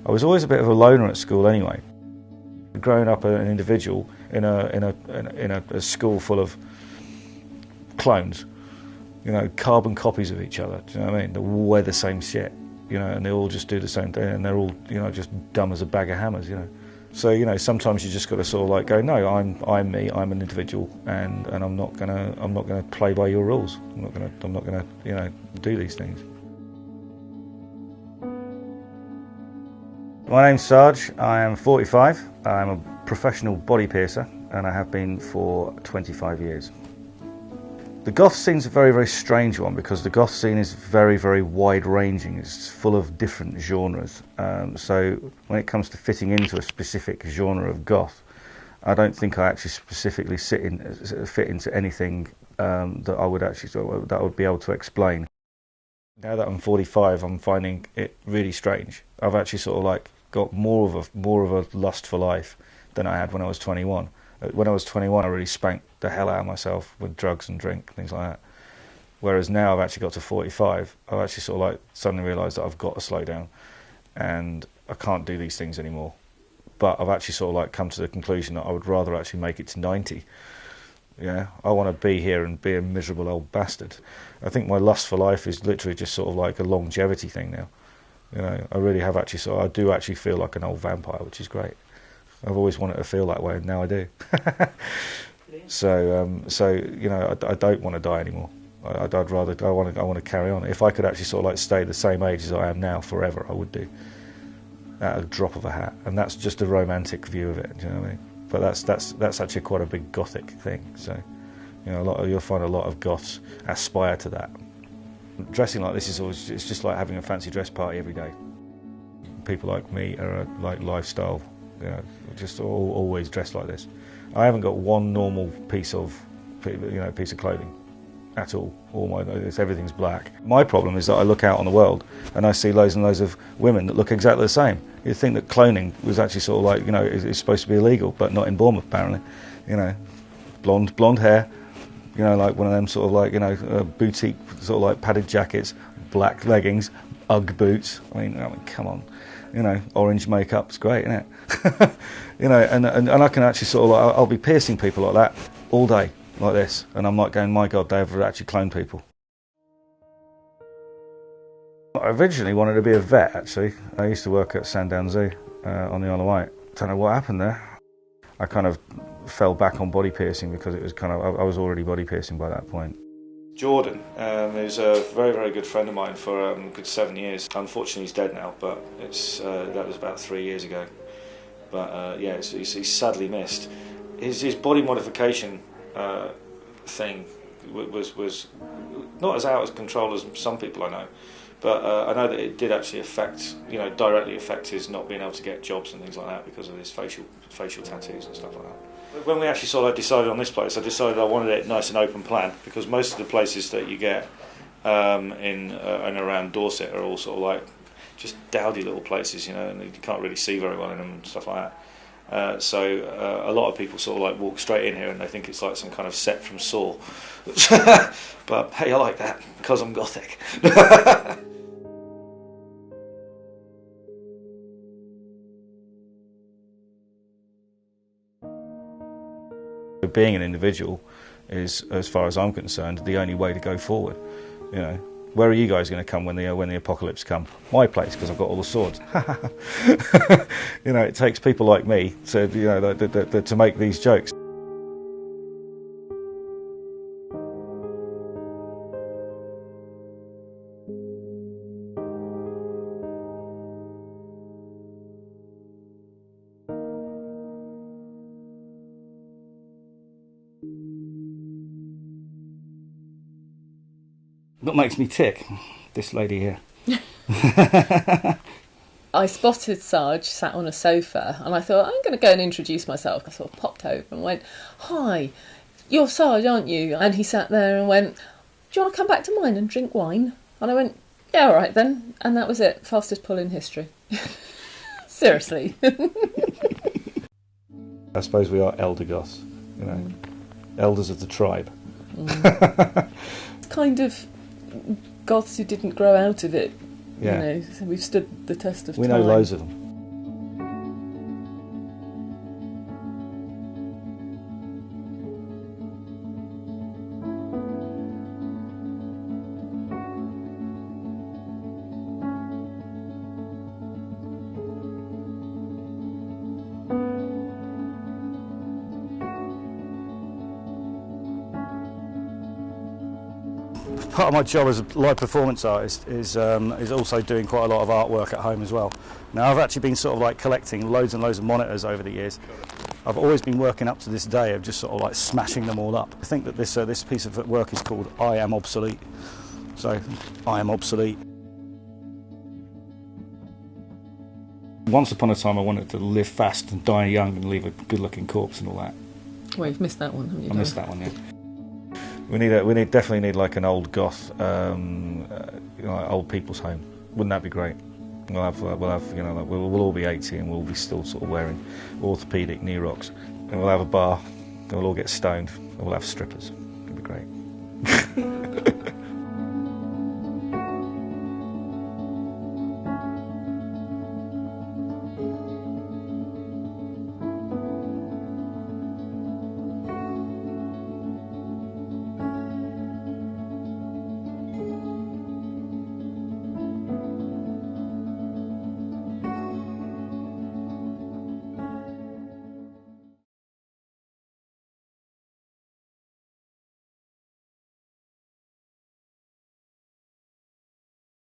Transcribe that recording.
I was always a bit of a loner at school anyway. Growing up an individual in a school full of clones, you know, carbon copies of each other, do you know what I mean? They all wear the same shit, you know, and they all just do the same thing, and they're all, you know, just dumb as a bag of hammers, you know. So, you know, sometimes you just got to sort of like go, no, I'm me, I'm an individual, and I'm not gonna play by your rules. I'm not gonna, you know, do these things. My name's Sarge. I am 45. I'm a professional body piercer, and I have been for 25 years. The goth scene's a very, very strange one because the goth scene is very, very wide-ranging. It's full of different genres. So when it comes to fitting into a specific genre of goth, I don't think I actually specifically fit into anything that I would be able to explain. Now that I'm 45, I'm finding it really strange. I've actually sort of like got more of a lust for life than I had when I was 21. When I was 21, I really spanked the hell out of myself with drugs and drink, things like that. Whereas now I've actually got to 45, I've actually sort of like suddenly realised that I've got to slow down and I can't do these things anymore. But I've actually sort of like come to the conclusion that I would rather actually make it to 90. Yeah, I want to be here and be a miserable old bastard. I think my lust for life is literally just sort of like a longevity thing now. You know, I really have actually, so I do actually feel like an old vampire, which is great. I've always wanted to feel that way, and now I do. So you know, I don't want to die anymore. I want to carry on. If I could actually sort of like stay the same age as I am now forever, I would do. At a drop of a hat, and that's just a romantic view of it. Do you know what I mean? But that's actually quite a big gothic thing. So, you know, you'll find a lot of goths aspire to that. Dressing like this it's just like having a fancy dress party every day. People like me are like lifestyle, you know, just always dressed like this. I haven't got one normal piece of clothing at all. Everything's black. My problem is that I look out on the world and I see loads and loads of women that look exactly the same. You'd think that cloning was actually sort of like, you know, it's supposed to be illegal, but not in Bournemouth apparently. You know, blonde hair. You know, like one of them sort of like, you know, boutique sort of like padded jackets, black leggings, Ugg boots. I mean, come on. You know, orange makeup's great, isn't it? You know, and I can actually sort of like, I'll be piercing people like that all day, like this. And I'm like going, my God, they've actually cloned people. I originally wanted to be a vet, actually. I used to work at Sandown Zoo on the Isle of Wight. Don't know what happened there. I kind of fell back on body piercing because it was kind of, I was already body piercing by that point. Jordan is a very, very good friend of mine for a good 7 years. Unfortunately, he's dead now, but that was about 3 years ago. But yeah, he's sadly missed. His body modification thing was not as out of control as some people I know. But I know that it did actually directly affect his not being able to get jobs and things like that because of his facial tattoos and stuff like that. When we actually sort of decided on this place, I decided I wanted it nice and open plan because most of the places that you get in and around Dorset are all sort of like just dowdy little places, you know, and you can't really see very well in them and stuff like that. So a lot of people sort of like walk straight in here and they think it's like some kind of set from Saw. But hey, I like that because I'm gothic. Being an individual is, as far as I'm concerned, the only way to go forward. You know, where are you guys going to come when the apocalypse come? My place, because I've got all the swords. You know, it takes people like me to make these jokes. What makes me tick? This lady here. I spotted Sarge sat on a sofa and I thought, I'm going to go and introduce myself. I sort of popped over and went, hi, you're Sarge, aren't you? And he sat there and went, do you want to come back to mine and drink wine? And I went, yeah, all right then. And that was it. Fastest pull in history. Seriously. I suppose we are Elder Goths, you know, elders of the tribe. Kind of goths who didn't grow out of it Yeah. You know, so we've stood the test of time. We know loads of them. Part of my job as a live performance artist is also doing quite a lot of artwork at home as well. Now, I've actually been sort of like collecting loads and loads of monitors over the years. I've always been working up to this day of just sort of like smashing them all up. I think that this piece of work is called I Am Obsolete. So, I am obsolete. Once upon a time I wanted to live fast and die young and leave a good-looking corpse and all that. Well, you've missed that one, haven't you? I missed that one, yeah. We definitely need like an old goth, old people's home. Wouldn't that be great? We'll have we'll all be 80 and we'll be still sort of wearing orthopaedic knee rocks, and we'll have a bar, and we'll all get stoned, and we'll have strippers. It'd be great.